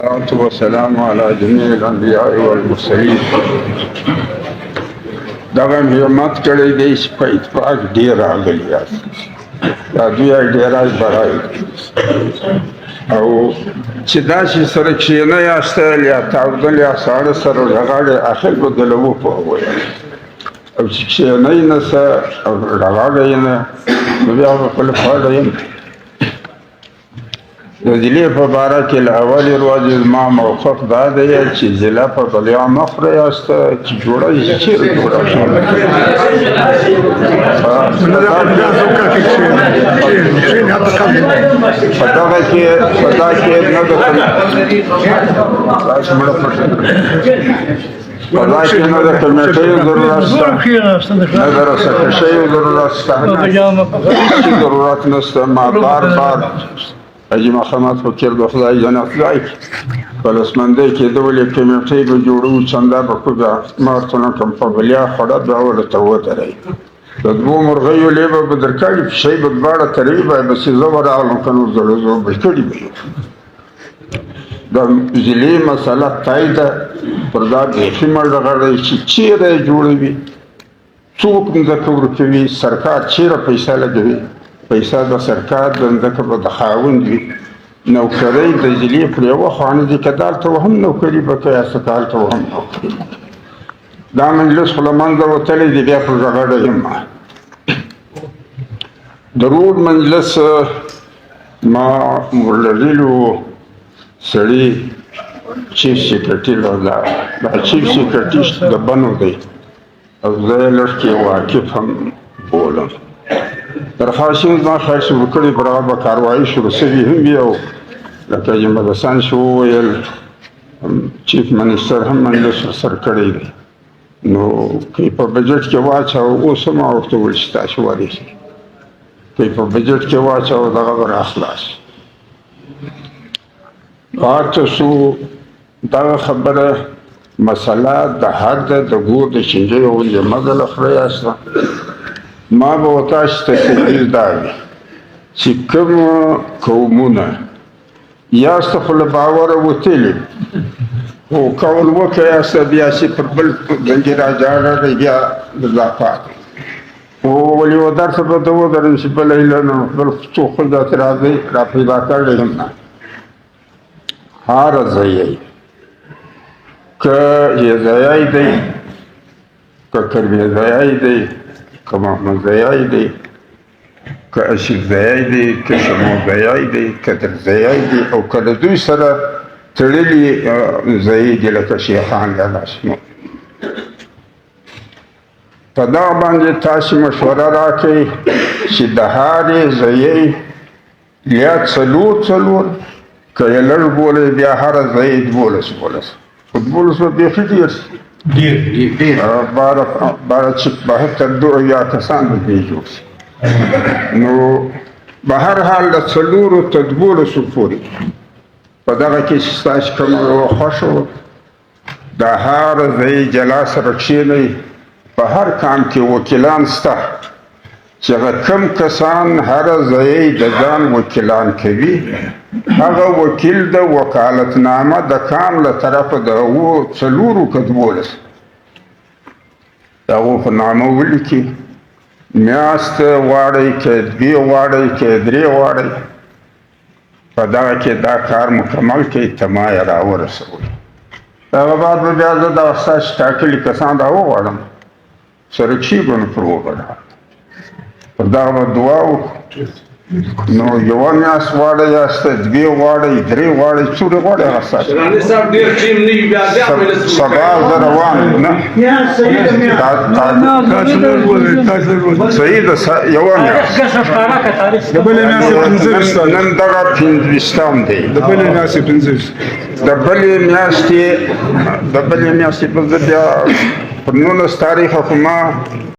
والصلاة والسلام على جميع الأنبياء والمرسلين. دغه همت کړی دی چې په اتفاق ډېر راغلي یاست دا دوی ډېرای برای او چې داسې سره کښېنه یاستل یا تاودل یا ساړه سره رغاړې اخر به دله وپوهوئ او چې کښېنئ نه څه او رغاړئ نه نو بیا به خپله پاړه یم. د ضلع په باره کې له اولې ورځې زما موقف دا دی چې ضلع په بلیا مه خورئ یاسته چې جوړه یې چېرې جوړه شوه په دغه کې په دا کې نه د په دا کې نه د کمیټیو ضرورت شته نه د رسکشیو ضرورت شته هیڅ ضرورت نشته. ما بار حاجي محمد فقیر د خدای جنت ځای فلسمندۍ کې د ولې کمیټۍ به جوړو چنده به کوږه ما ورته نه کړم په بلیا خوړه بیا ورته ودرئ د دوو مرغیو لیبه به درکړي پښې به دواړه تړلي به بس زه ورغلم که نو زړه زور به کړي به د ضلعې مسله تای ده پر دا بیخي مړغړی چې چیرې جوړوي څوک مځکه ورکوي سرکار چیرې پیسه لګوي پیسه د سرکار د مځکه به د خاوند وي نوکرۍ د ضلعې پر یوه خوا نه دي که دلته هم نوکري به کوي هسته که هلته هم نوکري دا مجلس خو له منځه وتلی دی بیا پر غړه یم. د روډ مجلس ما ورلرلو سړي چیف سیکرټي دا چیف سیکرټي د بنو دی او زه یې لږ کې واقف هم بولم. درخواستونه زما خیر شي وکړي پر هغه به کاروایي شروع شوي هم وي او لکه جمال حسن چې وویل چیف منسټر هم مجلس ورسره کړی دی نو که یې په بجټ کې واچوه اوس هم ما ورته وویل چې تاسو ورېږئ که یې په بجټ کې واچوه دغه به راخلاص پاتې شو. دغه خبره مسله د حق ده د ګور د چینجیو غوندې مه ځله خره یاسته. ما به ورته تاسو ته تدبیر دا وي چې کوم قومونه یاسته خو له باوره وتلي خو قول وکړه یاسته بیا چې پر بل بندي راجاړی بیا اضافات ولې و درته به ته ودرم چې بله هیله نه بل څوک خپل ذاتې راځئ را پیدا کړی هم نه هر ځای که یزایي دی که کرمیزایي دی که محمدزایی دی که اشرفزایی دی که شموزایی دی که درزایی دی او که د دوی سره تړلي ځایي دي لکه شیخان یا داسې په دغه باندې تاسې مشوره راکړئ چې د هرې ځایي یا څلور که یې لږ بولئ بیا هره ځایي 12 به بیخي ډېر شي باره چې بهر تر 2 کسان به دې جوړ شي نو به هر حال د 4 تر 12 پورې په دغه کې چې ستاسو کومه یوه خوښه وه د هر ځای جلا سره کښېنئ. په هر کام کې وکیلان شته چې هغه کم کسان هره ځای د ځان وکیلان کوي هغه وکیل د وکالتنامه د کام له طرفه د 4 که 12 د هغو په نامه ولیکي میاشت غواړئ که 2 غواړئ که 3 غواړئ په دغه کې دا کار مکمل کړئ ته ما یې راورسوئ. د هغه بعد به بیا زه دغه ستاسو ټاکلي کسان راوغواړم سره کښېږو نو پر وغواړه پر دغه به دعا وکړو نو یوه میاشت غواړئ یاسته 2 غواړئ 3 غواړئ څومره غواړئ هغه ستاسو سبا زه روان نه صحیح ده یوه میاشت نن دغه 25 دی د بلې میاشتې به زه بیا پر 19 تاریخه خو ما